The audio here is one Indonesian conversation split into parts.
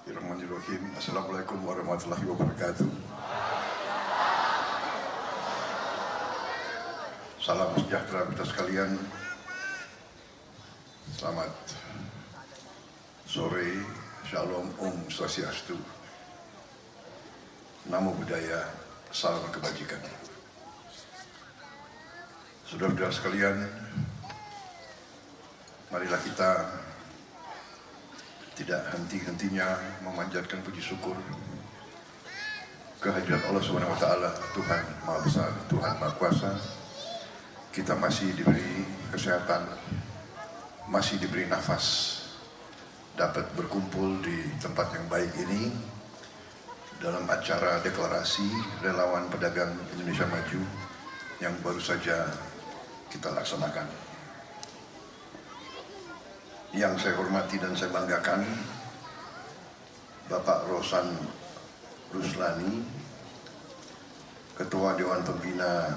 Bismillahirrahmanirrahim. Assalamualaikum warahmatullahi wabarakatuh. Salam sejahtera kita sekalian. Selamat sore. Shalom Om Swastiastu. Namo Buddhaya. Salam kebajikan. Saudara-saudara sekalian, marilah kita tidak henti-hentinya memanjatkan puji syukur kehadirat Allah Subhanahu wa taala, Tuhan Maha Besar, Tuhan Maha Kuasa. Kita masih diberi kesehatan, masih diberi nafas, dapat berkumpul di tempat yang baik ini dalam acara deklarasi relawan pedagang Indonesia Maju yang baru saja kita laksanakan. Yang saya hormati dan saya banggakan, Bapak Rosan Ruslani, Ketua Dewan Pembina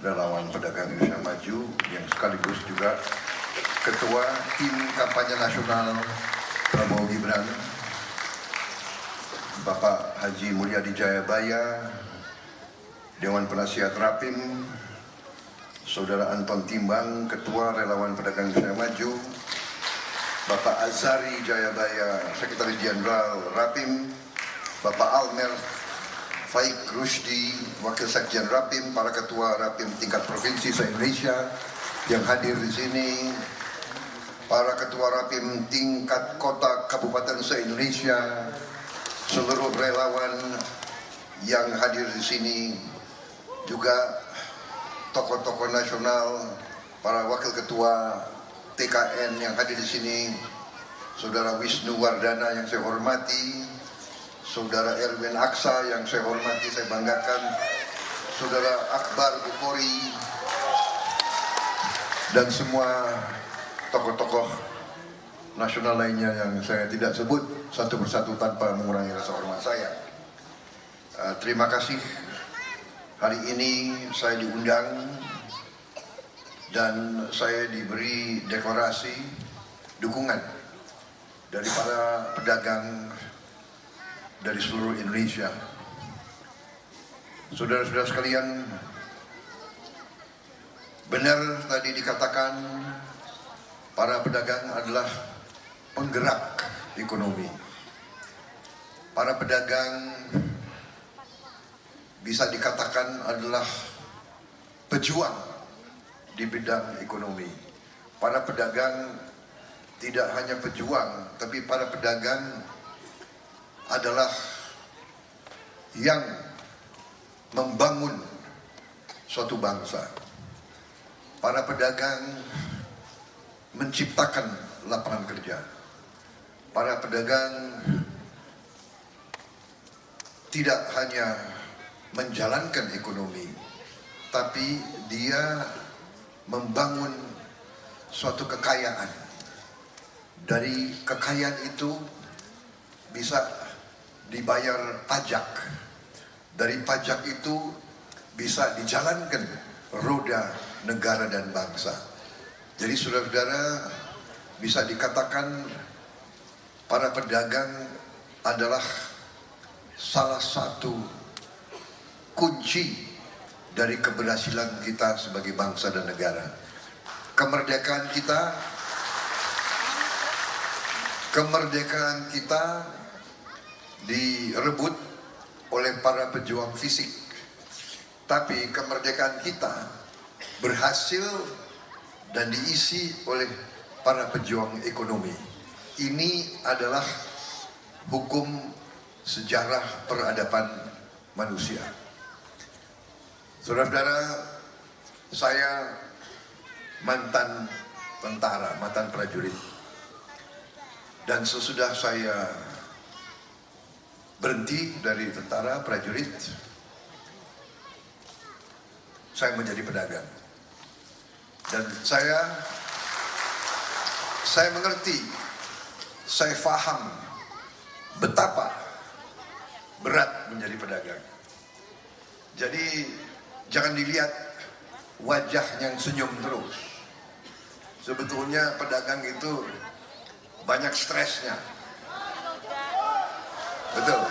Relawan Pedagang Indonesia Maju, yang sekaligus juga Ketua Tim Kampanye Nasional Prabowo Gibran, Bapak Haji Mulyadi Jayabaya, Dewan Penasihat Rapim, Saudara Anton Timbang, Ketua Relawan Pedagang Indonesia Maju, Bapak Azari Jayabaya, Sekretaris Jenderal Rapim, Bapak Almer Faik Rusdi, Wakil Sekjen Rapim, para Ketua Rapim tingkat provinsi se-Indonesia yang hadir di sini, para Ketua Rapim tingkat kota kabupaten se-Indonesia, seluruh relawan yang hadir di sini, juga tokoh-tokoh nasional, para wakil ketua TKN yang hadir di sini, Saudara Wisnu Wardana yang saya hormati, Saudara Erwin Aksa yang saya hormati, saya banggakan, Saudara Akbar Bukhori, dan semua tokoh-tokoh nasional lainnya yang saya tidak sebut satu persatu tanpa mengurangi rasa hormat saya. Terima kasih. Hari ini saya diundang dan saya diberi deklarasi dukungan dari para pedagang dari seluruh Indonesia. Saudara-saudara sekalian, benar tadi dikatakan para pedagang adalah penggerak ekonomi. Para pedagang bisa dikatakan adalah pejuang di bidang ekonomi. Para pedagang tidak hanya pejuang, tapi para pedagang adalah yang membangun suatu bangsa. Para pedagang menciptakan lapangan kerja. Para pedagang tidak hanya menjalankan ekonomi, tapi dia membangun suatu kekayaan. Dari kekayaan itu bisa dibayar pajak. Dari pajak itu bisa dijalankan roda negara dan bangsa. Jadi saudara-saudara, bisa dikatakan para pedagang adalah salah satu kunci dari keberhasilan kita sebagai bangsa dan negara. Kemerdekaan kita direbut oleh para pejuang fisik, tapi kemerdekaan kita berhasil dan diisi oleh para pejuang ekonomi. Ini adalah hukum sejarah peradaban manusia. Saudara-saudara, saya mantan tentara, mantan prajurit. Dan sesudah saya berhenti dari tentara prajurit, saya menjadi pedagang. Dan saya mengerti, saya paham betapa berat menjadi pedagang. Jadi jangan dilihat wajah yang senyum terus. Sebetulnya pedagang itu banyak stresnya, Betul.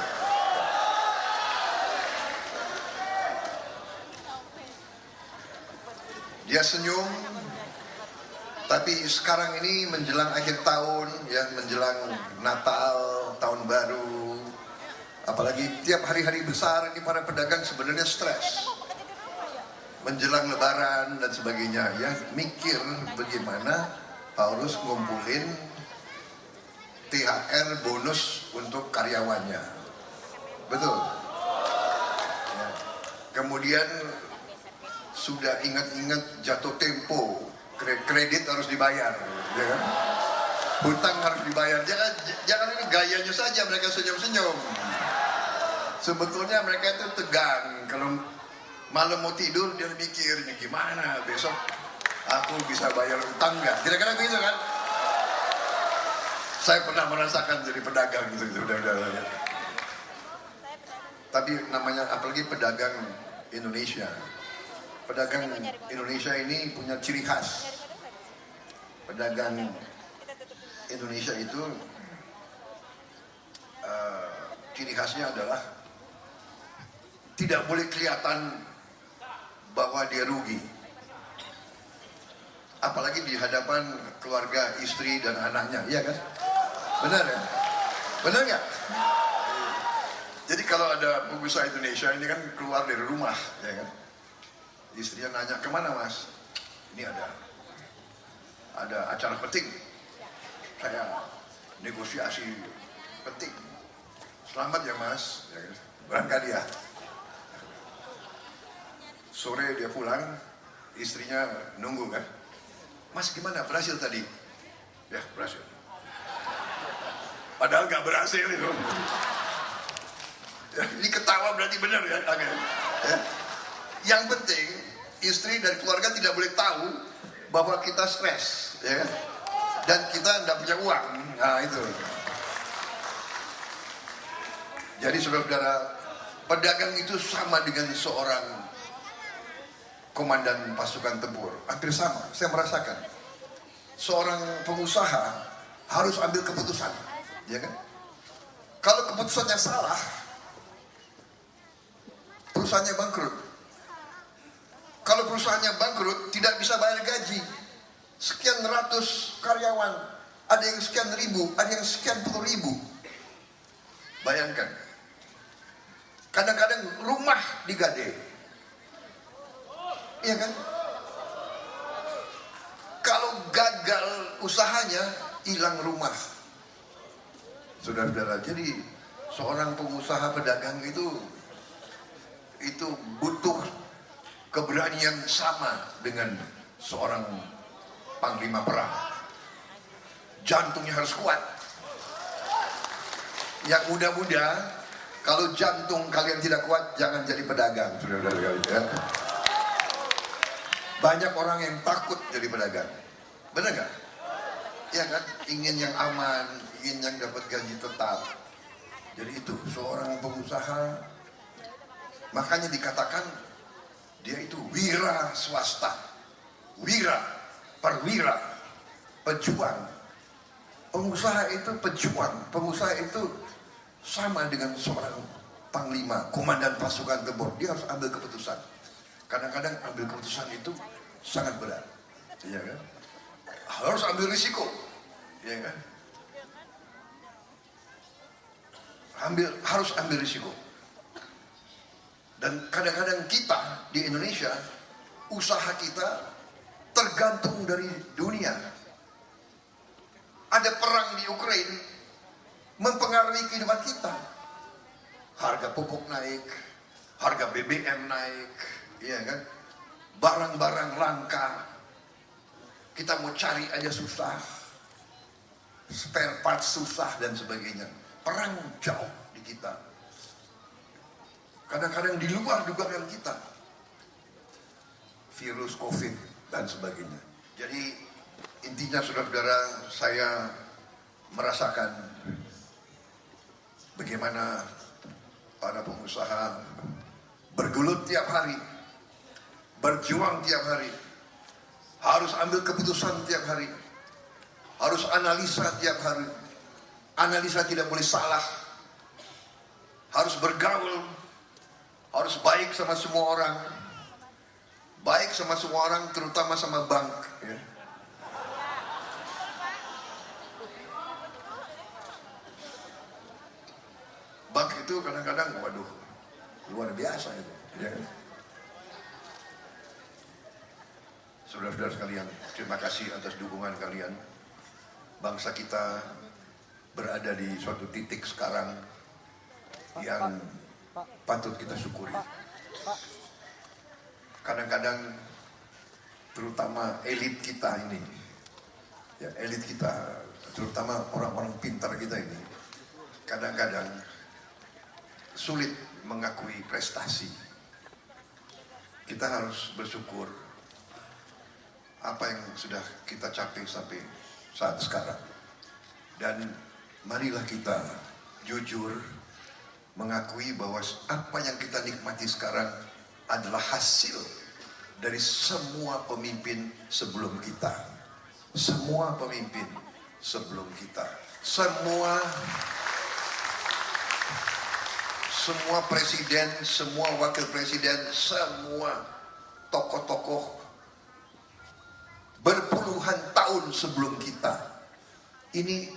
Dia senyum, tapi sekarang ini menjelang akhir tahun, ya menjelang Natal, tahun baru, apalagi tiap hari-hari besar ini para pedagang sebenarnya stres. Menjelang Lebaran dan sebagainya, ya mikir bagaimana harus ngumpulin THR bonus untuk karyawannya. Betul. Ya. Kemudian sudah ingat-ingat jatuh tempo, kredit harus dibayar, ya kan? Hutang harus dibayar. Jangan ini gayanya saja mereka senyum-senyum. Sebetulnya mereka itu tegang. Kalau malam mau tidur dia mikir, ini gimana besok aku bisa bayar utang nggak? Kira-kira begitu kan? Saya pernah merasakan jadi pedagang gitu. Tapi namanya apalagi pedagang Indonesia. Pedagang Indonesia ini punya ciri khas. Pedagang Indonesia itu ciri khasnya adalah tidak boleh kelihatan bahwa dia rugi. Apalagi di hadapan keluarga, istri dan anaknya, iya kan? Benar ya? Benar nggak? Jadi kalau ada pengusaha Indonesia ini kan keluar dari rumah, ya kan? Istrinya nanya, kemana mas? Ini ada acara penting. Saya negosiasi penting. Selamat ya mas. Ya, berangkat dia. Sore dia pulang, istrinya nunggu kan. Mas gimana, berhasil tadi? Ya berhasil. Padahal nggak berhasil itu. Ya, ini ketawa berarti benar ya. Ya. Yang penting istri dan keluarga tidak boleh tahu bahwa kita stres, ya kan? Dan kita tidak punya uang. Nah itu. Jadi saudara-saudara, pedagang itu sama dengan seorang komandan pasukan tempur. Hampir sama. Saya merasakan seorang pengusaha harus ambil keputusan, ya kan? Kalau keputusannya salah, perusahaannya bangkrut. Kalau perusahaannya bangkrut, tidak bisa bayar gaji. Sekian ratus karyawan, ada yang sekian ribu, ada yang sekian puluh ribu. Bayangkan, kadang-kadang rumah digade, iya kan? Kalau gagal usahanya, hilang rumah. Saudara-saudara, jadi seorang pengusaha pedagang itu butuh keberanian sama dengan seorang panglima perang. Jantungnya harus kuat. Yang muda-muda, kalau jantung kalian tidak kuat, jangan jadi pedagang, saudara-saudara. Ya. Banyak orang yang takut jadi pedagang. Benar nggak? Ya kan? Ingin yang aman, ingin yang dapat gaji tetap. Jadi itu seorang pengusaha, makanya dikatakan dia itu wira swasta, wira, perwira, pejuang. Pengusaha itu pejuang, pengusaha itu sama dengan seorang panglima, komandan pasukan tempur. Dia harus ambil keputusan. Kadang-kadang ambil keputusan itu sangat berat, ya kan? Harus ambil risiko, ya kan? Harus ambil risiko. Dan kadang-kadang kita di Indonesia, usaha kita tergantung dari dunia. Ada perang di Ukraina, mempengaruhi kehidupan kita. Harga pupuk naik, harga BBM naik, iya kan? Barang-barang langka, kita mau cari aja susah, spare part susah dan sebagainya. Perang jauh di kita. Kadang-kadang di luar dugaan kita, virus COVID dan sebagainya. Jadi intinya saudara-saudara, saya merasakan bagaimana para pengusaha bergelut tiap hari, berjuang tiap hari, harus ambil keputusan tiap hari, harus analisa tiap hari. Analisa tidak boleh salah, harus bergaul, harus baik sama semua orang, baik sama semua orang, terutama sama bank. Ya. Bank itu kadang-kadang, waduh, luar biasa itu. Ya. Saudara-saudara sekalian, terima kasih atas dukungan kalian. Bangsa kita berada di suatu titik sekarang yang patut kita syukuri. Kadang-kadang terutama elit kita ini, ya elit kita, terutama orang-orang pintar kita ini, kadang-kadang sulit mengakui prestasi. Kita harus bersyukur apa yang sudah kita capai sampai saat sekarang. Dan marilah kita jujur mengakui bahwa apa yang kita nikmati sekarang adalah hasil dari semua pemimpin sebelum kita. Semua pemimpin sebelum kita. Semua presiden, semua wakil presiden, semua tokoh-tokoh berpuluhan tahun sebelum kita. Ini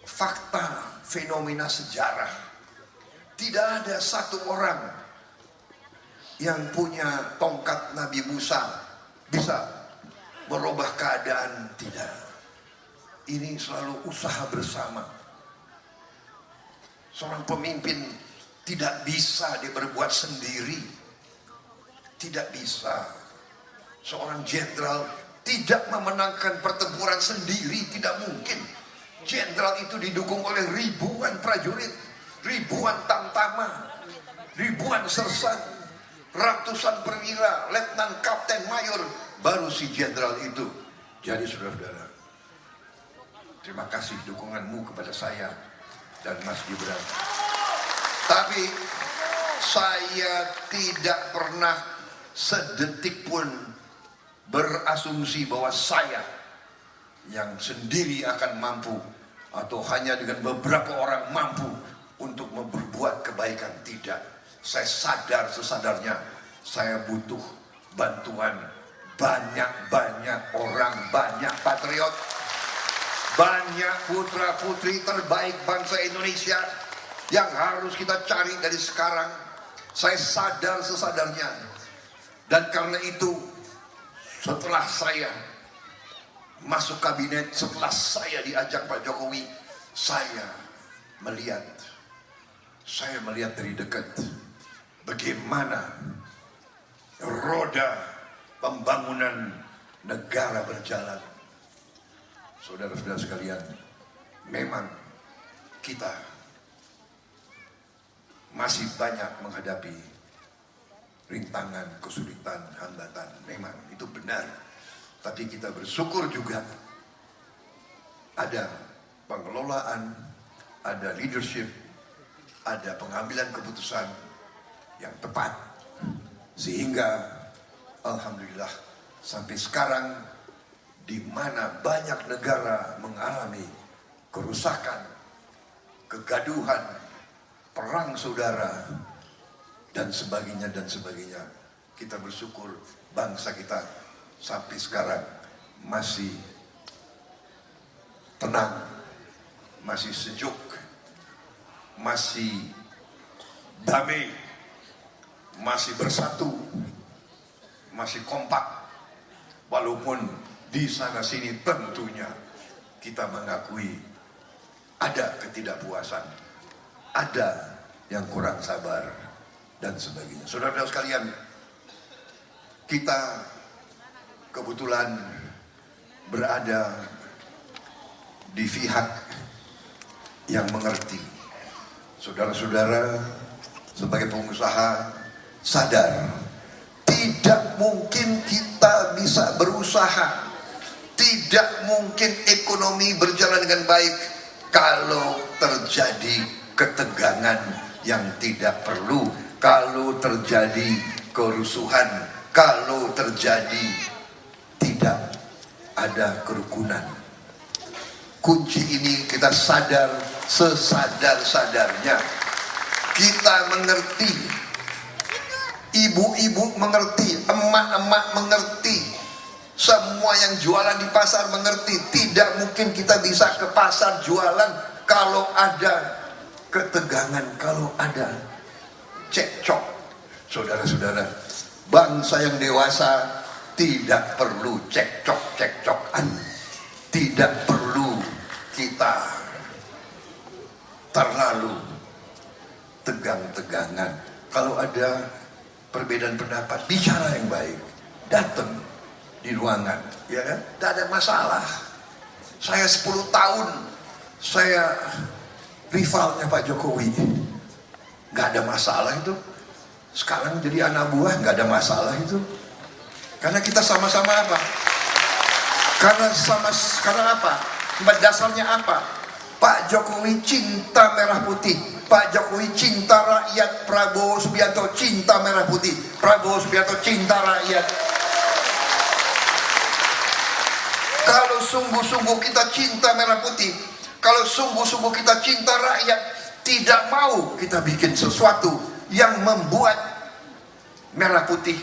fakta, fenomena sejarah. Tidak ada satu orang yang punya tongkat Nabi Musa bisa merubah keadaan, tidak. Ini selalu usaha bersama. Seorang pemimpin tidak bisa dia berbuat sendiri. Tidak bisa. Seorang jenderal tidak memenangkan pertempuran sendiri, tidak mungkin. Jenderal itu didukung oleh ribuan prajurit, ribuan tamtama, ribuan sersan, ratusan perwira, letnan, kapten, mayor, baru si jenderal itu. Jadi saudara-saudara, terima kasih dukunganmu kepada saya dan Mas Gibran. Tapi saya tidak pernah sedetik pun berasumsi bahwa saya yang sendiri akan mampu atau hanya dengan beberapa orang mampu untuk berbuat kebaikan. Tidak. Saya sadar sesadarnya saya butuh bantuan banyak orang, banyak patriot, banyak putra-putri terbaik bangsa Indonesia yang harus kita cari dari sekarang. Saya sadar sesadarnya. Dan karena itu, setelah saya masuk kabinet, setelah saya diajak Pak Jokowi, saya melihat dari dekat bagaimana roda pembangunan negara berjalan. Saudara-saudara sekalian, memang kita masih banyak menghadapi rintangan, kesulitan, hambatan. Memang itu benar. Tapi kita bersyukur juga ada pengelolaan, ada leadership, ada pengambilan keputusan yang tepat. Sehingga alhamdulillah sampai sekarang di mana banyak negara mengalami kerusakan, kegaduhan, perang saudara, dan sebagainya, kita bersyukur bangsa kita sampai sekarang masih tenang, masih sejuk, masih damai, masih bersatu, masih kompak. Walaupun di sana sini tentunya kita mengakui ada ketidakpuasan, ada yang kurang sabar dan sebagainya. Saudara-saudara sekalian, kita kebetulan berada di pihak yang mengerti. Saudara-saudara sebagai pengusaha sadar tidak mungkin kita bisa berusaha, tidak mungkin ekonomi berjalan dengan baik kalau terjadi ketegangan yang tidak perlu, kalau terjadi kerusuhan, kalau terjadi tidak ada kerukunan. Kunci ini kita sadar sesadar-sadarnya. kita mengerti, ibu-ibu mengerti, emak-emak mengerti, semua yang jualan di pasar mengerti. Tidak mungkin kita bisa ke pasar jualan kalau ada ketegangan, kalau ada cekcok. Saudara-saudara, bangsa yang dewasa tidak perlu cekcok-cekcokan, tidak perlu kita terlalu tegang-tegangan. Kalau ada perbedaan pendapat, bicara yang baik, datang di ruangan, ya kan? Tidak ada masalah. Saya 10 tahun saya rivalnya Pak Jokowi, nggak ada masalah itu. Sekarang jadi anak buah, nggak ada masalah itu. Karena kita sama-sama apa? Karena apa? Dasarnya apa? Pak Jokowi cinta merah putih. Pak Jokowi cinta rakyat. Prabowo Subianto cinta merah putih. Prabowo Subianto cinta rakyat. Kalau sungguh-sungguh kita cinta merah putih, kalau sungguh-sungguh kita cinta rakyat, tidak mau kita bikin sesuatu yang membuat merah putih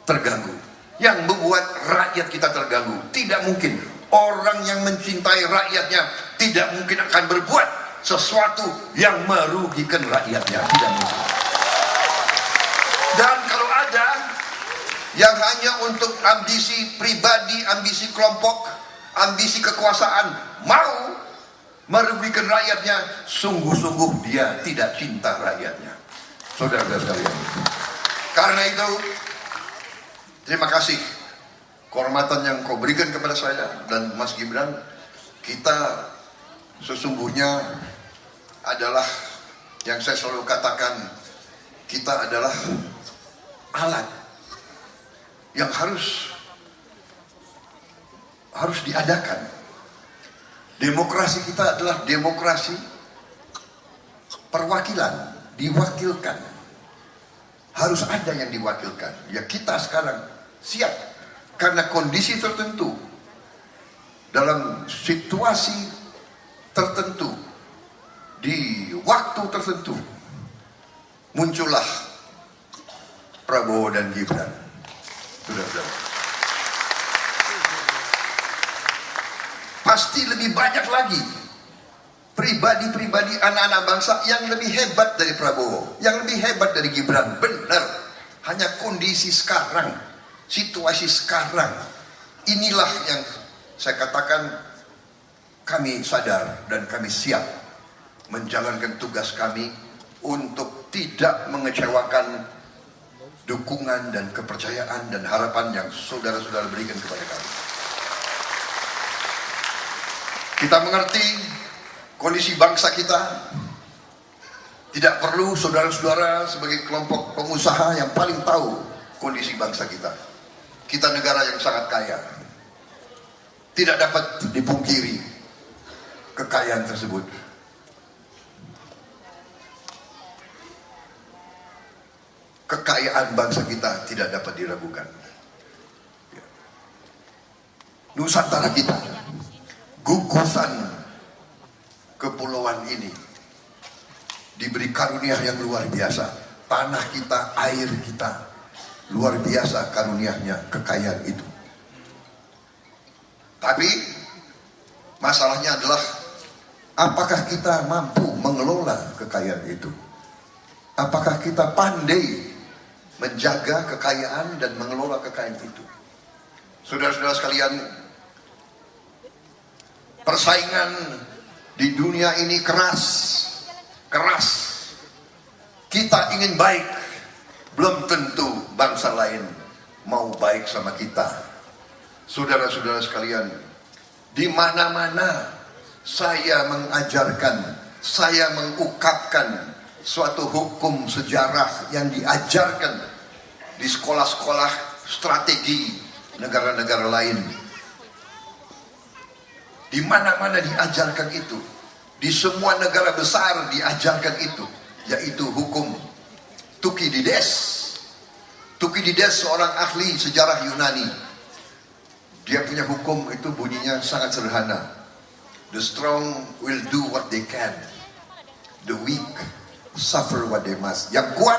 terganggu, yang membuat rakyat kita terganggu. Tidak mungkin. Orang yang mencintai rakyatnya tidak mungkin akan berbuat sesuatu yang merugikan rakyatnya. Tidak mungkin. Dan kalau ada yang hanya untuk ambisi pribadi, ambisi kelompok, ambisi kekuasaan, mau merugikan rakyatnya, sungguh-sungguh dia tidak cinta rakyatnya. Saudara-saudara sekalian, karena itu terima kasih kehormatan yang kau berikan kepada saya dan Mas Gibran. Kita sesungguhnya adalah, yang saya selalu katakan, kita adalah alat yang harus diadakan. Demokrasi kita adalah demokrasi perwakilan, diwakilkan. Harus ada yang diwakilkan. Ya kita sekarang siap karena kondisi tertentu, dalam situasi tertentu, di waktu tertentu, muncullah Prabowo dan Gibran. Sudah. Pasti lebih banyak lagi pribadi-pribadi anak-anak bangsa yang lebih hebat dari Prabowo, yang lebih hebat dari Gibran. Benar. Hanya kondisi sekarang, situasi sekarang, inilah yang saya katakan kami sadar dan kami siap menjalankan tugas kami untuk tidak mengecewakan dukungan dan kepercayaan dan harapan yang saudara-saudara berikan kepada kami. Kita mengerti kondisi bangsa kita. Tidak perlu saudara-saudara sebagai kelompok pengusaha yang paling tahu kondisi bangsa kita. Kita negara yang sangat kaya. Tidak dapat dipungkiri kekayaan tersebut. Kekayaan bangsa kita tidak dapat diragukan. Nusantara kita, gugusan kepulauan ini, diberi karunia yang luar biasa. Tanah kita, air kita, luar biasa karunianya, kekayaan itu. Tapi masalahnya adalah apakah kita mampu mengelola kekayaan itu? Apakah kita pandai menjaga kekayaan dan mengelola kekayaan itu? Saudara-saudara sekalian, persaingan di dunia ini keras. Kita ingin baik, belum tentu bangsa lain mau baik sama kita. Saudara-saudara sekalian, di mana-mana saya mengajarkan, saya mengungkapkan suatu hukum sejarah yang diajarkan di sekolah-sekolah strategi negara-negara lain. Di mana-mana diajarkan itu. Di semua negara besar diajarkan itu, yaitu hukum Thukydides. Thukydides seorang ahli sejarah Yunani. Dia punya hukum itu bunyinya sangat sederhana. The strong will do what they can. The weak suffer what they must. Yang kuat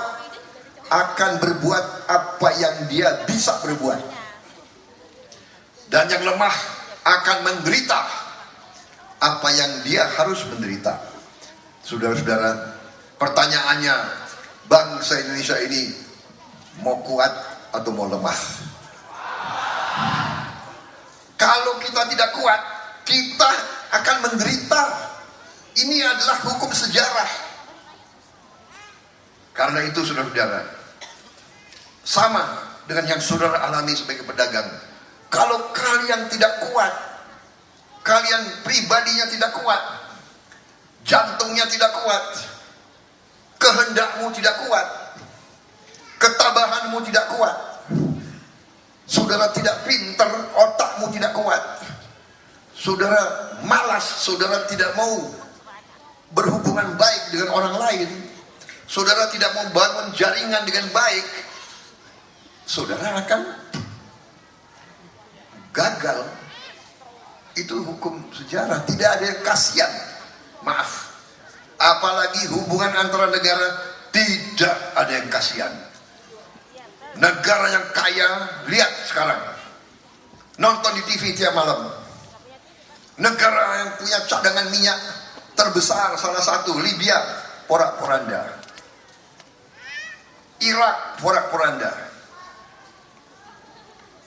akan berbuat apa yang dia bisa berbuat. Dan yang lemah akan menderita apa yang dia harus menderita. Saudara-saudara, pertanyaannya, bangsa Indonesia ini mau kuat atau mau lemah? Kalau kita tidak kuat, kita akan menderita. Ini adalah hukum sejarah. Karena itu saudara-saudara, sama dengan yang saudara alami sebagai pedagang. Kalau kalian tidak kuat, kalian pribadinya tidak kuat, jantungnya tidak kuat, kehendakmu tidak kuat, ketabahanmu tidak kuat, saudara tidak pintar, otakmu tidak kuat, saudara malas, saudara tidak mau berhubungan baik dengan orang lain, saudara tidak mau bangun jaringan dengan baik, saudara akan gagal. Itu hukum sejarah. Tidak ada yang kasihan, maaf, apalagi hubungan antara negara, tidak ada yang kasihan. Negara yang kaya, lihat sekarang, nonton di TV tiap malam. Negara yang punya cadangan minyak terbesar, salah satu Libya, porak-poranda. Irak, porak-poranda.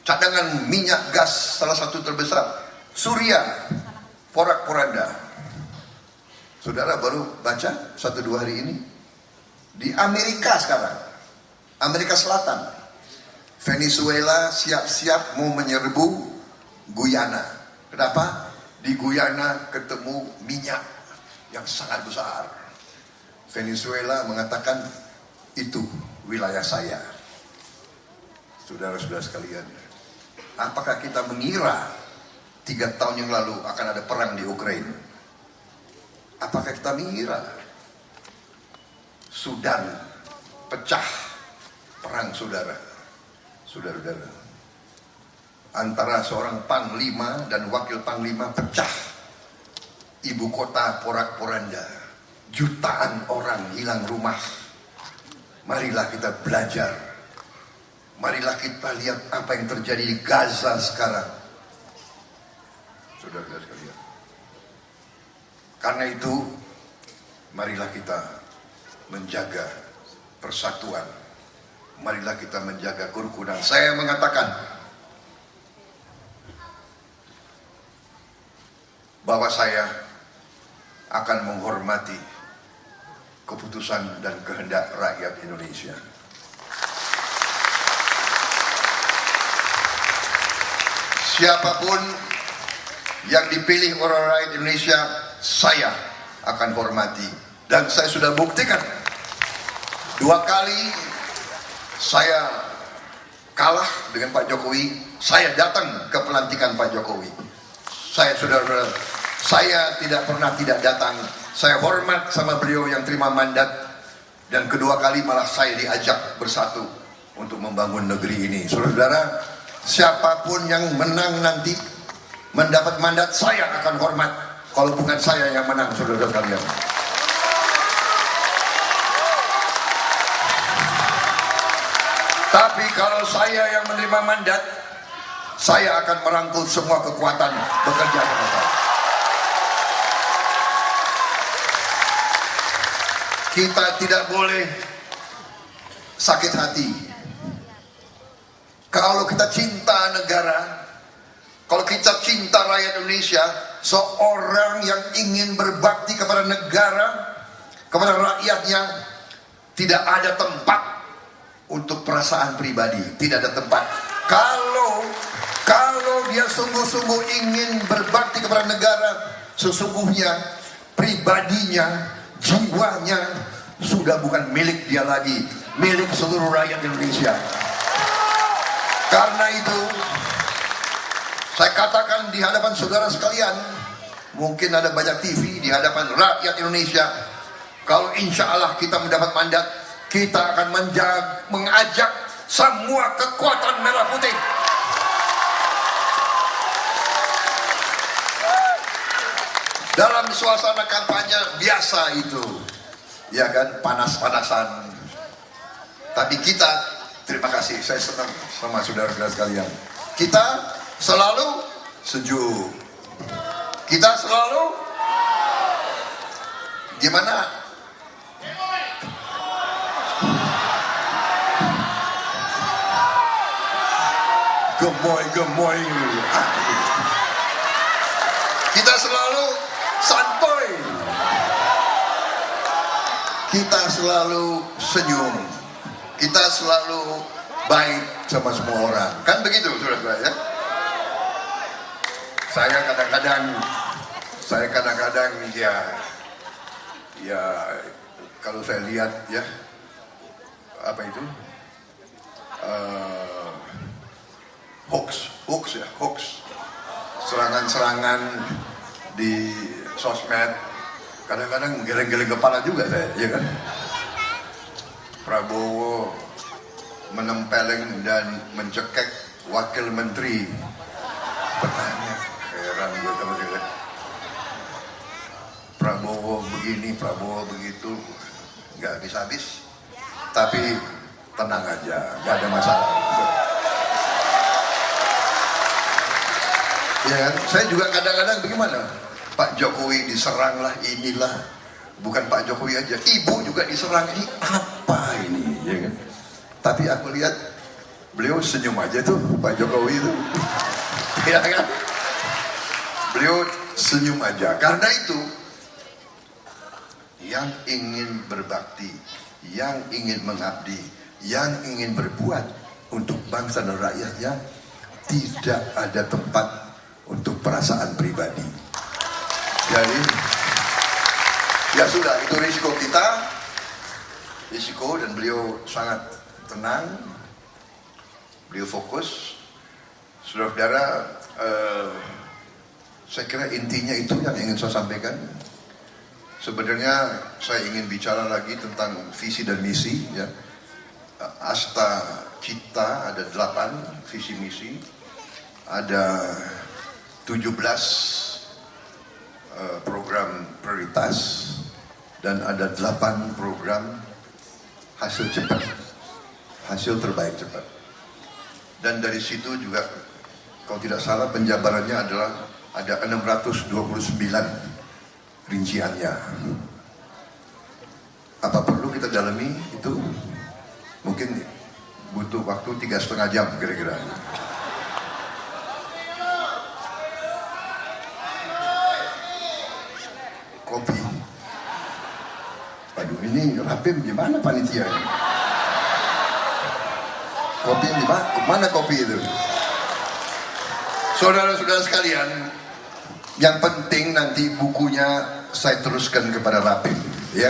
Cadangan minyak gas salah satu terbesar. Suriah, porak-poranda. Saudara baru baca 1-2 hari ini di Amerika sekarang, Amerika Selatan, Venezuela siap-siap mau menyerbu Guyana. Kenapa? Di Guyana ketemu minyak yang sangat besar. Venezuela mengatakan itu wilayah saya. Saudara-saudara sekalian, apakah kita mengira 3 tahun yang lalu akan ada perang di Ukraina? Apakah kita mengira Sudan pecah perang, saudara-saudara, antara seorang panglima dan wakil panglima pecah, ibu kota porak-poranda, jutaan orang hilang rumah. Marilah kita belajar, marilah kita lihat apa yang terjadi di Gaza sekarang, saudara-saudara sekalian. Karena itu, marilah kita menjaga persatuan, marilah kita menjaga kerukunan. Saya mengatakan bahwa saya akan menghormati keputusan dan kehendak rakyat Indonesia. Siapapun yang dipilih oleh rakyat Indonesia, saya akan hormati. Dan saya sudah buktikan 2 kali saya kalah dengan Pak Jokowi, saya datang ke pelantikan Pak Jokowi. Saya tidak pernah tidak datang. Saya hormat sama beliau yang terima mandat, dan kedua kali malah saya diajak bersatu untuk membangun negeri ini. Saudara-saudara, siapapun yang menang nanti mendapat mandat, saya akan hormat. Kalau bukan saya yang menang, saudara-saudara kalian. Tapi kalau saya yang menerima mandat, saya akan merangkul semua kekuatan bekerja sama saya. Kita tidak boleh sakit hati. Kalau kita cinta negara, kalau kita cinta rakyat Indonesia, seorang yang ingin berbakti kepada negara, kepada rakyatnya, tidak ada tempat untuk perasaan pribadi, tidak ada tempat. Kalau dia sungguh-sungguh ingin berbakti kepada negara, sesungguhnya pribadinya, jiwanya sudah bukan milik dia lagi, milik seluruh rakyat Indonesia. Karena itu, saya katakan di hadapan saudara sekalian, mungkin ada banyak TV, di hadapan rakyat Indonesia, kalau insya Allah kita mendapat mandat, kita akan mengajak semua kekuatan merah putih dalam suasana kampanye biasa itu. ya kan, panas-panasan. Tapi kita, terima kasih, saya senang sama saudara-saudara sekalian. Kita selalu sejuk. Kita selalu gimana? Gemoy. Kita selalu santuy. Kita selalu senyum. Kita selalu baik sama semua orang. Kan begitu, saudara-saudara ya? Saya kadang-kadang ya kalau saya lihat ya apa itu hoax, serangan-serangan di sosmed, kadang-kadang geleng-geleng kepala juga saya, ya kan? Prabowo menempeleng dan mencekek wakil menteri. Bertanya, heran gue sama dia. Prabowo begini, Prabowo begitu, nggak habis-habis. Tapi tenang aja, nggak ada masalah. Ya kan? Saya juga kadang-kadang bagaimana? Pak Jokowi diserang lah, inilah. Bukan Pak Jokowi aja, ibu juga diserang. Ini apa ini? Ya kan? Tapi aku lihat beliau senyum aja tuh, Pak Jokowi itu. Ya kan? Beliau senyum aja. Karena itu, yang ingin berbakti, yang ingin mengabdi, yang ingin berbuat untuk bangsa dan rakyatnya, tidak ada tempat untuk perasaan pribadi. Jadi ya sudah, itu risiko kita, risiko, dan beliau sangat tenang, beliau fokus. Saudara-saudara, saya kira intinya itu yang ingin saya sampaikan. Sebenarnya saya ingin bicara lagi tentang visi dan misi ya. Asta Cipta ada 8 visi misi, ada 17 program prioritas, dan ada 8 program hasil cepat, hasil terbaik cepat. Dan dari situ juga kalau tidak salah penjabarannya adalah ada 629 rinciannya. Apa perlu kita dalami itu? Mungkin butuh waktu 3,5 jam kira-kira. Kopi. Waduh, ini Rapim gimana panitia ini? Kopi di mana kopi itu? Saudara-saudara sekalian, yang penting nanti bukunya saya teruskan kepada Rapim, ya.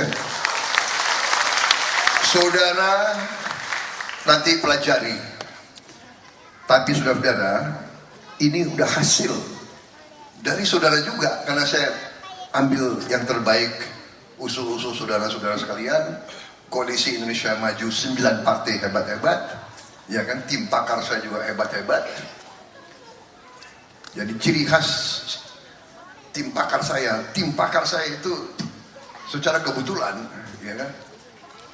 Saudara nanti pelajari. Tapi saudara-saudara, ini udah hasil dari saudara juga, karena saya ambil yang terbaik, usul-usul saudara-saudara sekalian. Koalisi Indonesia Maju 9 partai hebat-hebat, ya kan, tim pakar saya juga hebat-hebat. Jadi ciri khas tim pakar saya itu secara kebetulan, ya kan,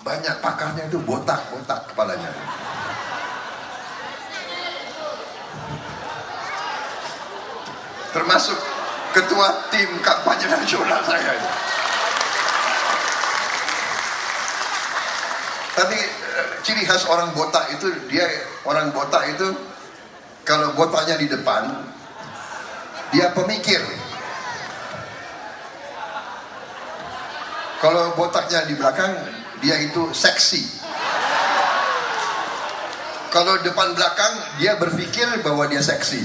banyak pakarnya itu botak-botak kepalanya. Termasuk ketua tim kampanye nasional saya itu. Tapi ciri khas orang botak itu, orang botak itu kalau botaknya di depan, dia pemikir. Kalau botaknya di belakang, dia itu seksi. Kalau depan belakang, dia berpikir bahwa dia seksi.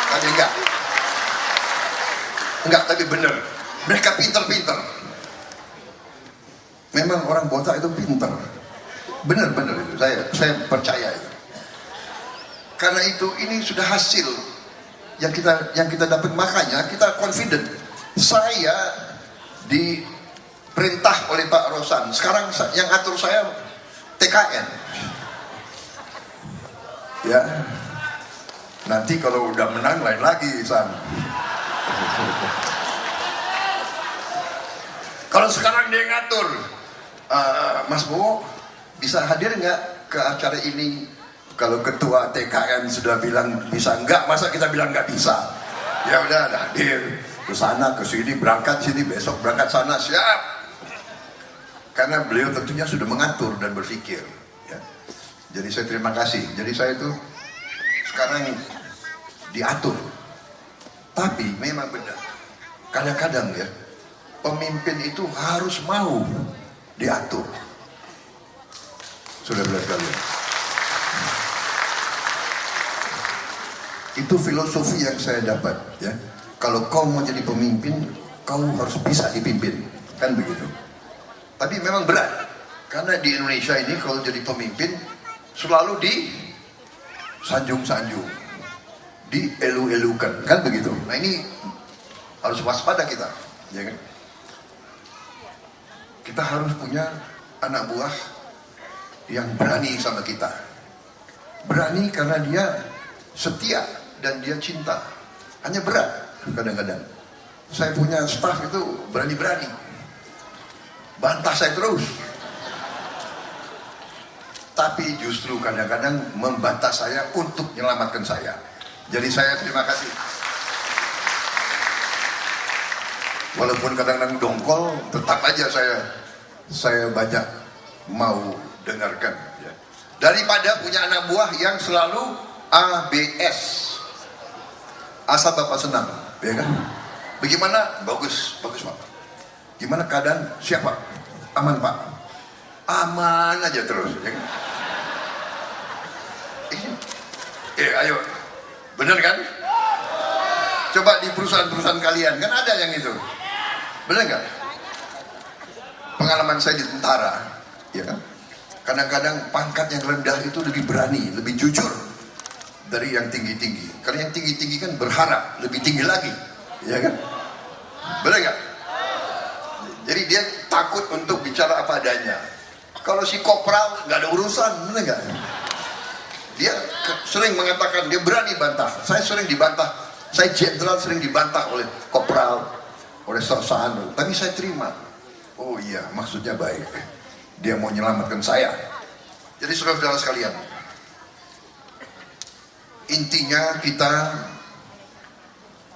Tapi enggak, tapi benar. Mereka pinter-pinter. Memang orang botak itu pinter. Benar-benar itu, saya percaya itu. Karena itu ini sudah hasil yang kita dapat, makanya kita confident. Saya diperintah oleh Pak Rosan. Sekarang yang atur saya TKN. Ya. Nanti kalau udah menang lain lagi, San. Kalau sekarang dia ngatur, Mas Bowo bisa hadir nggak ke acara ini? Kalau ketua TKN sudah bilang bisa, enggak, masa kita bilang nggak bisa? Ya udah, hadir ke sana, ke sini, berangkat sini, besok berangkat sana, siap. Karena beliau tentunya sudah mengatur dan berpikir. Ya. Jadi saya terima kasih. Jadi saya itu sekarang diatur. Tapi memang benar. Kadang-kadang ya, pemimpin itu harus mau diatur. Saudara-saudara sekalian. Itu filosofi yang saya dapat ya. Kalau kau mau jadi pemimpin, kau harus bisa dipimpin. Kan begitu. Tapi memang berat. Karena di Indonesia ini kalau jadi pemimpin selalu disanjung-sanjung, dielu-elukan, kan begitu. Nah ini harus waspada kita, ya kan? Kita harus punya anak buah yang berani sama kita. Berani karena dia setia dan dia cinta. Hanya berat kadang-kadang. Saya punya staf itu berani-berani, bantah saya terus. Tapi justru kadang-kadang membantah saya untuk menyelamatkan saya. Jadi saya terima kasih. Walaupun kadang-kadang dongkol, tetap aja saya banyak mau dengarkan. Ya. Daripada punya anak buah yang selalu ABS, asal Bapak senang, ya kan? Bagaimana? Bagus, bagus Pak. Gimana keadaan? Siap Pak? Aman Pak? Aman aja terus, ya kan? Ayo, bener kan? Coba di perusahaan-perusahaan kalian, kan ada yang itu. Bener nggak? Pengalaman saya di tentara, ya kan? Kadang-kadang pangkat yang rendah itu lebih berani, lebih jujur dari yang tinggi-tinggi. Karena yang tinggi-tinggi kan berharap lebih tinggi lagi, ya kan? Bener nggak? Jadi dia takut untuk bicara apa adanya. Kalau si kopral nggak ada urusan, bener nggak? Dia sering mengatakan dia berani bantah. Saya sering dibantah. Saya jenderal sering dibantah oleh kopral, oleh sersaan. Tapi saya terima. Oh iya, maksudnya baik. Dia mau menyelamatkan saya. Jadi saudara-saudara sekalian, intinya kita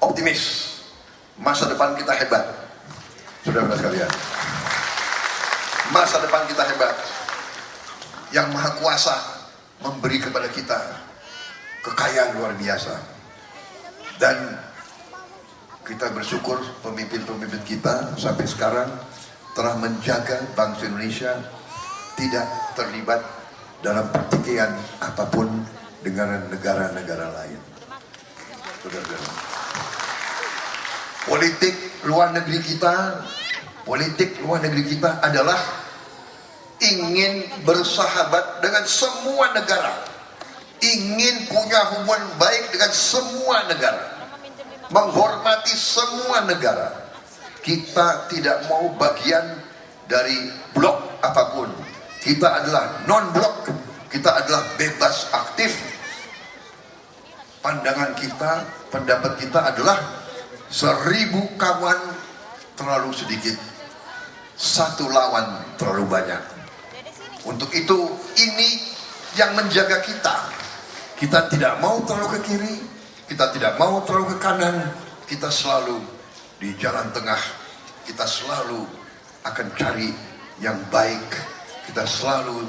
optimis. Masa depan kita hebat. Saudara-saudara sekalian, masa depan kita hebat. Yang Maha Kuasa memberi kepada kita kekayaan luar biasa. Dan kita bersyukur pemimpin-pemimpin kita sampai sekarang telah menjaga bangsa Indonesia tidak terlibat dalam pertikaian apapun dengan negara-negara lain. Saudara-saudara, politik luar negeri kita adalah ingin bersahabat dengan semua negara, ingin punya hubungan baik dengan semua negara, menghormati semua negara. Kita tidak mau bagian dari blok apapun. Kita adalah non-blok, kita adalah bebas aktif. Pandangan kita, pendapat kita adalah 1000 kawan terlalu sedikit, 1 lawan terlalu banyak. Untuk itu ini yang menjaga kita. Kita tidak mau terlalu ke kiri, kita tidak mau terlalu ke kanan, kita selalu di jalan tengah. Kita selalu akan cari yang baik, kita selalu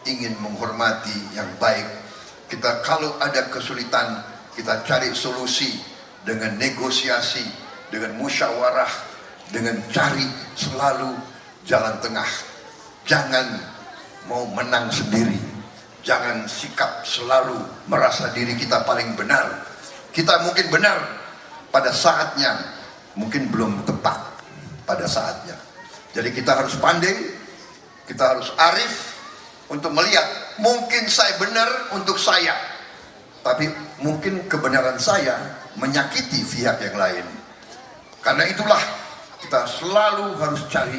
ingin menghormati yang baik. Kita kalau ada kesulitan, kita cari solusi dengan negosiasi, dengan musyawarah, dengan cari selalu jalan tengah. Jangan mau menang sendiri, jangan sikap selalu merasa diri kita paling benar. Kita mungkin benar pada saatnya, mungkin belum tepat pada saatnya. Jadi kita harus pandai, kita harus arif untuk melihat, mungkin saya benar untuk saya, tapi mungkin kebenaran saya menyakiti pihak yang lain. Karena itulah kita selalu harus cari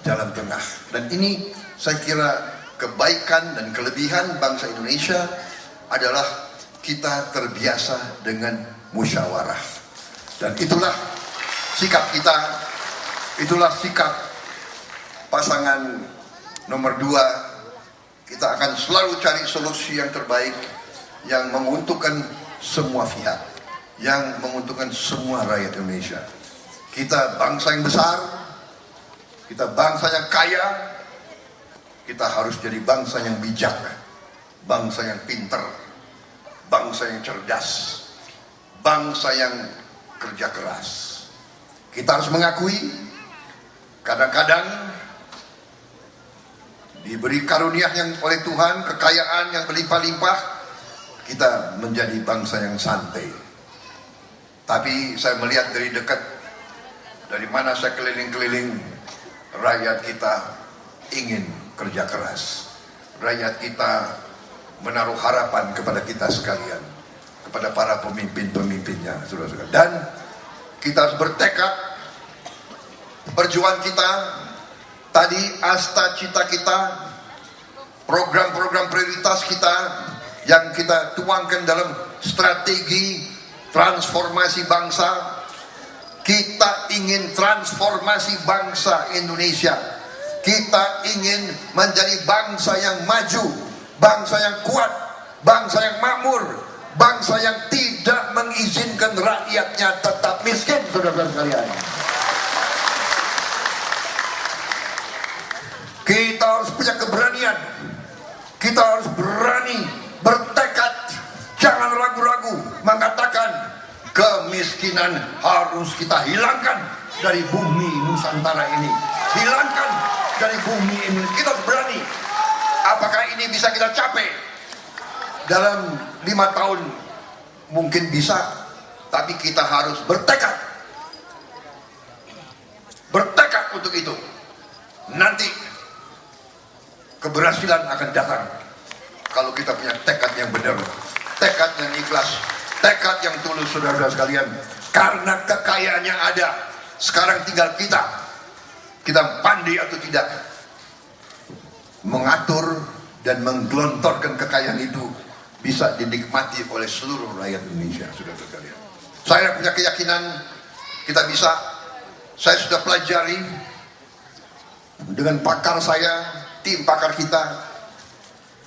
jalan tengah. Dan ini saya kira kebaikan dan kelebihan bangsa Indonesia adalah kita terbiasa dengan musyawarah. Dan itulah sikap kita, itulah sikap pasangan nomor 2, kita akan selalu cari solusi yang terbaik, yang menguntungkan semua pihak, yang menguntungkan semua rakyat Indonesia. Kita bangsa yang besar, kita bangsa yang kaya, kita harus jadi bangsa yang bijak, bangsa yang pinter, bangsa yang cerdas, bangsa yang kerja keras. Kita harus mengakui kadang-kadang diberi karunia yang oleh Tuhan, kekayaan yang berlimpah-limpah, kita menjadi bangsa yang santai. Tapi saya melihat dari dekat, dari mana saya keliling-keliling, rakyat kita ingin kerja keras. Rakyat kita menaruh harapan kepada kita sekalian, kepada para pemimpin-pemimpinnya, saudara-saudara. Dan kita harus bertekad, perjuangan kita, tadi asta cita kita, program-program prioritas kita yang kita tuangkan dalam strategi transformasi bangsa. Kita ingin transformasi bangsa Indonesia. Kita ingin menjadi bangsa yang maju, bangsa yang kuat, bangsa yang makmur, bangsa yang tidak mengizinkan rakyatnya tetap miskin, saudara-saudara sekalian. Kita harus punya keberanian, kita harus berani, bertekad, jangan ragu-ragu mengatakan kemiskinan harus kita hilangkan dari bumi Nusantara ini. Hilangkan dari bumi ini. Kita harus berani. Apakah ini bisa kita capai dalam 5 tahun? Mungkin bisa, tapi kita harus bertekad. Bertekad untuk itu. Nanti keberhasilan akan datang kalau kita punya tekad yang benar, tekad yang ikhlas, tekad yang tulus, saudara-saudara sekalian. Karena kekayaan yang ada sekarang tinggal kita pandai atau tidak mengatur dan menggelontorkan kekayaan itu bisa dinikmati oleh seluruh rakyat Indonesia, saudara-saudara sekalian. Saya punya keyakinan kita bisa. Saya sudah pelajari dengan pakar saya, tim pakar kita,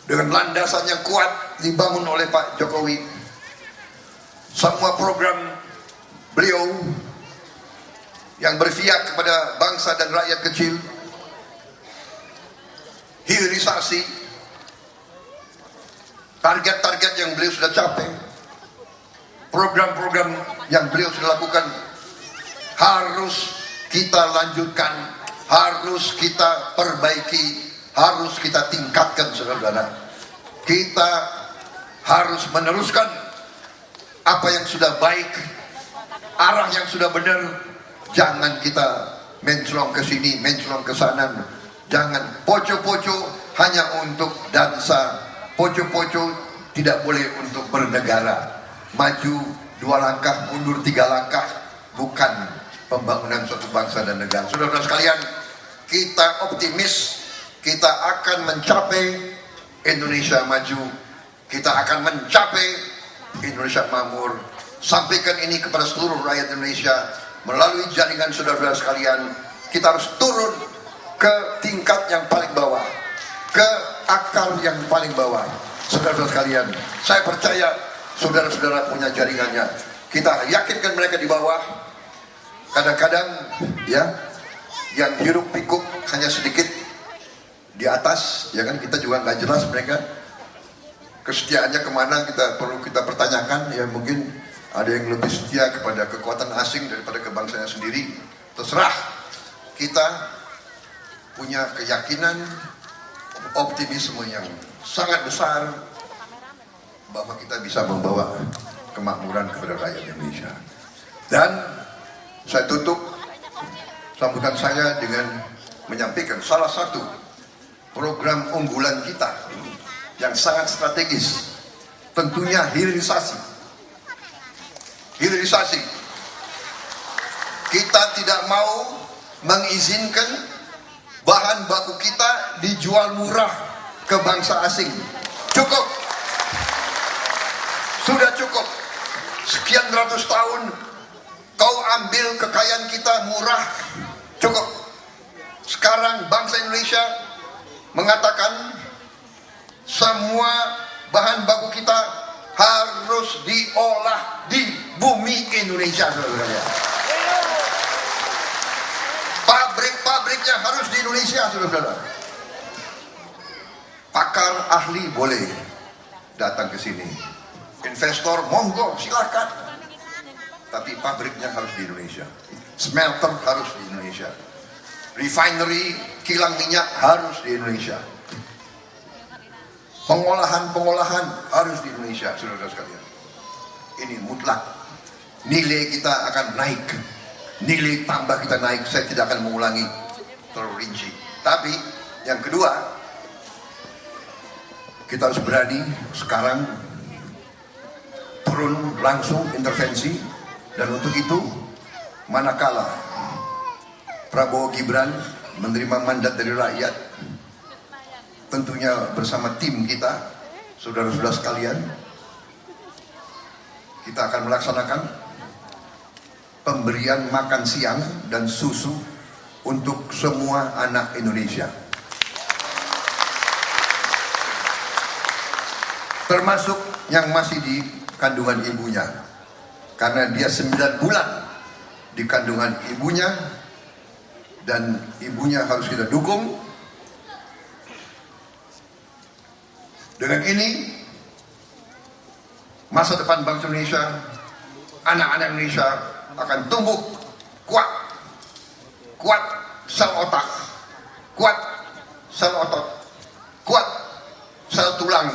dengan landasan yang kuat dibangun oleh Pak Jokowi. Semua program beliau yang berpihak kepada bangsa dan rakyat kecil, hilirisasi, target-target yang beliau sudah capai, program-program yang beliau sudah lakukan harus kita lanjutkan, harus kita perbaiki, harus kita tingkatkan, saudara-saudara. Kita harus meneruskan apa yang sudah baik, arah yang sudah benar. Jangan kita menclong ke sini, menclong ke sana. Jangan poco-poco hanya untuk dansa, poco-poco tidak boleh untuk bernegara. Maju 2 langkah, mundur 3 langkah, bukan pembangunan suatu bangsa dan negara. Saudara-saudara sekalian, kita optimis, kita akan mencapai Indonesia maju, kita akan mencapai Indonesia makmur. Sampaikan ini kepada seluruh rakyat Indonesia melalui jaringan saudara-saudara sekalian. Kita harus turun ke tingkat yang paling bawah, ke akar yang paling bawah, saudara-saudara sekalian. Saya percaya saudara-saudara punya jaringannya. Kita yakinkan mereka di bawah. Kadang-kadang ya, yang hiruk pikuk hanya sedikit di atas, ya kan, kita juga nggak jelas mereka kesetiaannya kemana, kita perlu kita pertanyakan. Ya mungkin ada yang lebih setia kepada kekuatan asing daripada kebangsanya sendiri, terserah. Kita punya keyakinan, optimisme yang sangat besar bahwa kita bisa membawa kemakmuran kepada rakyat Indonesia. Dan saya tutup sambutan saya dengan menyampaikan salah satu program unggulan kita yang sangat strategis, tentunya hilirisasi. Hilirisasi. Kita tidak mau mengizinkan bahan baku kita dijual murah ke bangsa asing. Cukup. Sudah cukup. Sekian ratus tahun kau ambil kekayaan kita murah. Cukup. Sekarang Sekarang bangsa Indonesia mengatakan semua bahan baku kita harus diolah di bumi Indonesia, saudara-saudara. Pabrik-pabriknya harus di Indonesia, saudara-saudara. Pakar ahli boleh datang ke sini, investor monggo silakan, tapi pabriknya harus di Indonesia, smelter harus di Indonesia, refinery kilang minyak harus di Indonesia, pengolahan harus di Indonesia, saudara sekalian. Ini mutlak. Nilai kita akan naik, nilai tambah kita naik. Saya tidak akan mengulangi terlalu rinci. Tapi yang kedua, kita harus berani sekarang turun langsung intervensi. Dan untuk itu, manakala Prabowo Gibran menerima mandat dari rakyat, tentunya bersama tim kita, saudara-saudara sekalian, kita akan melaksanakan pemberian makan siang dan susu untuk semua anak Indonesia, termasuk yang masih di kandungan ibunya, karena dia 9 bulan di kandungan ibunya dan ibunya harus kita dukung. Dengan ini masa depan bangsa Indonesia, anak-anak Indonesia akan tumbuh kuat, kuat sel otak, kuat sel otot, kuat sel tulang.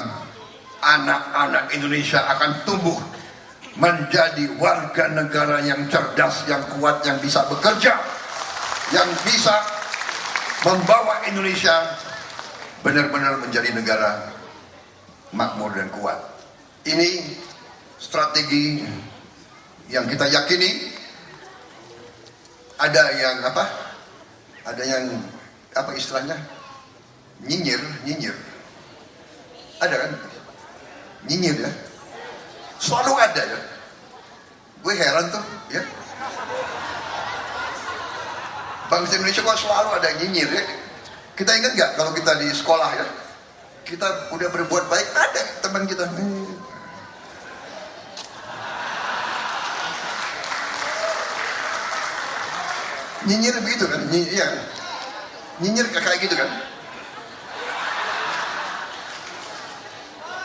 Anak-anak Indonesia akan tumbuh menjadi warga negara yang cerdas, yang kuat, yang bisa bekerja, yang bisa membawa Indonesia benar-benar menjadi negara makmur dan kuat. Ini strategi yang kita yakini. Ada yang apa? Ada yang apa istilahnya? Nyinyir. Ada kan? Nyinyir ya. Selalu ada ya. Gue heran tuh ya. Bangsa Indonesia kok selalu ada yang nyinyir ya. Kita ingat gak kalau kita di sekolah ya, kita udah berbuat baik, ada teman kita nyinyir begitu kan? Iya, nyinyir kayak gitu kan?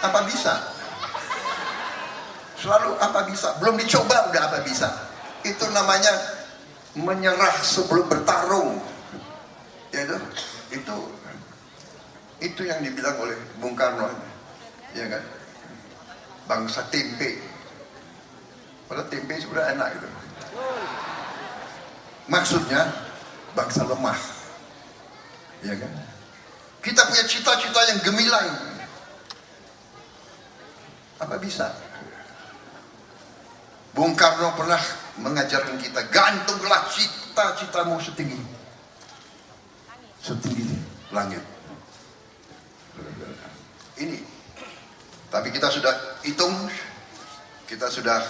Apa bisa? Selalu apa bisa? Belum dicoba udah apa bisa? Itu namanya menyerah sebelum bertarung. Ya itu yang dibilang oleh Bung Karno, ya kan? Bangsa tempe. Padahal tempe sebenarnya enak gitu. Maksudnya bangsa lemah, ya kan? Kita punya cita-cita yang gemilang. Apa bisa? Bung Karno pernah mengajarkan kita, gantunglah cita-citamu setinggi langit. Ini. Tapi kita sudah hitung, kita sudah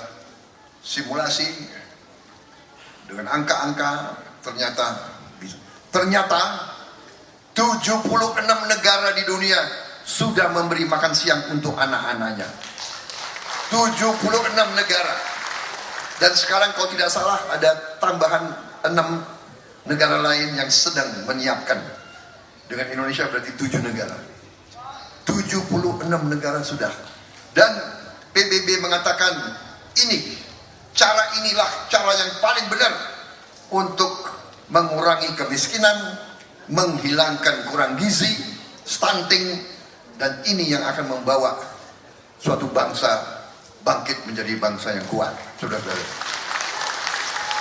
simulasi dengan angka-angka, ternyata 76 negara di dunia sudah memberi makan siang untuk anak-anaknya. 76 negara. Dan sekarang kalau tidak salah ada tambahan 6 negara lain yang sedang menyiapkan. Dengan Indonesia berarti 7 negara. 76 negara sudah. Dan PBB mengatakan inilah cara yang paling benar untuk mengurangi kemiskinan, menghilangkan kurang gizi, stunting, dan ini yang akan membawa suatu bangsa bangkit menjadi bangsa yang kuat, saudara-saudara.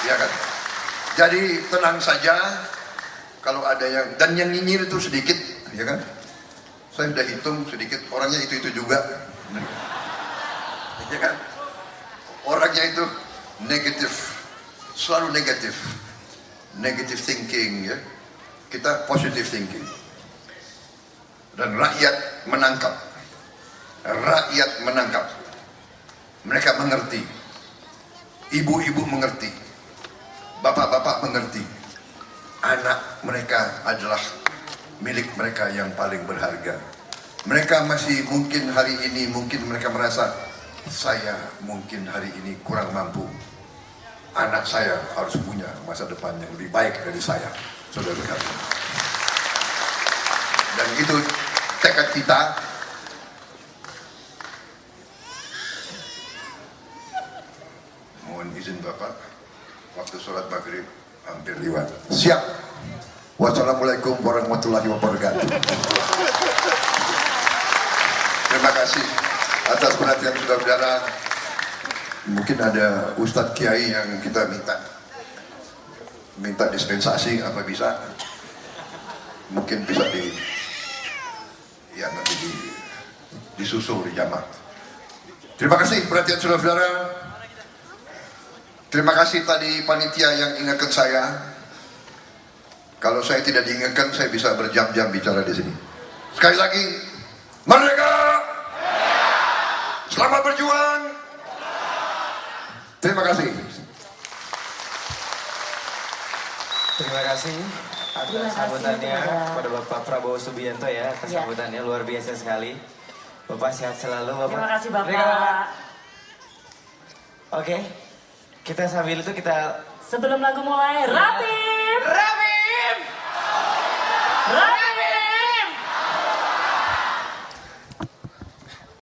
Ya kan? Jadi tenang saja, kalau ada yang nyinyir itu sedikit, ya kan? Saya sudah hitung sedikit, orangnya itu juga, ya kan? Orangnya itu negatif, selalu negative thinking, ya. Kita positive thinking. Dan rakyat menangkap. Mereka mengerti. Ibu-ibu mengerti. Bapak-bapak mengerti. anak mereka adalah milik mereka yang paling berharga. Mereka masih mungkin hari ini, mungkin mereka merasa, saya mungkin hari ini kurang mampu. Anak saya harus punya masa depan yang lebih baik dari saya, saudara-saudara. Dan itu tekad kita. Mohon izin Bapak, waktu sholat maghrib hampir lewat. Siap. Wassalamualaikum warahmatullahi wabarakatuh. Terima kasih atas perhatian saudara-saudara. Mungkin ada Ustadz Kiai yang kita minta dispensasi apa bisa. Mungkin bisa nanti disusul di jamaah. Terima kasih perhatian saudara-saudara. Terima kasih tadi panitia yang ingatkan saya. Kalau saya tidak diingatkan, saya bisa berjam-jam bicara di sini. Sekali lagi, merdeka! Selamat berjuang! Terima kasih. Terima kasih atas sambutannya kepada Bapak Prabowo Subianto ya, atas sambutannya luar biasa sekali. Bapak sehat selalu Bapak. Terima kasih Bapak. Oke, kita sambil itu kita sebelum lagu mulai, Rapim! Rapim! Rapim!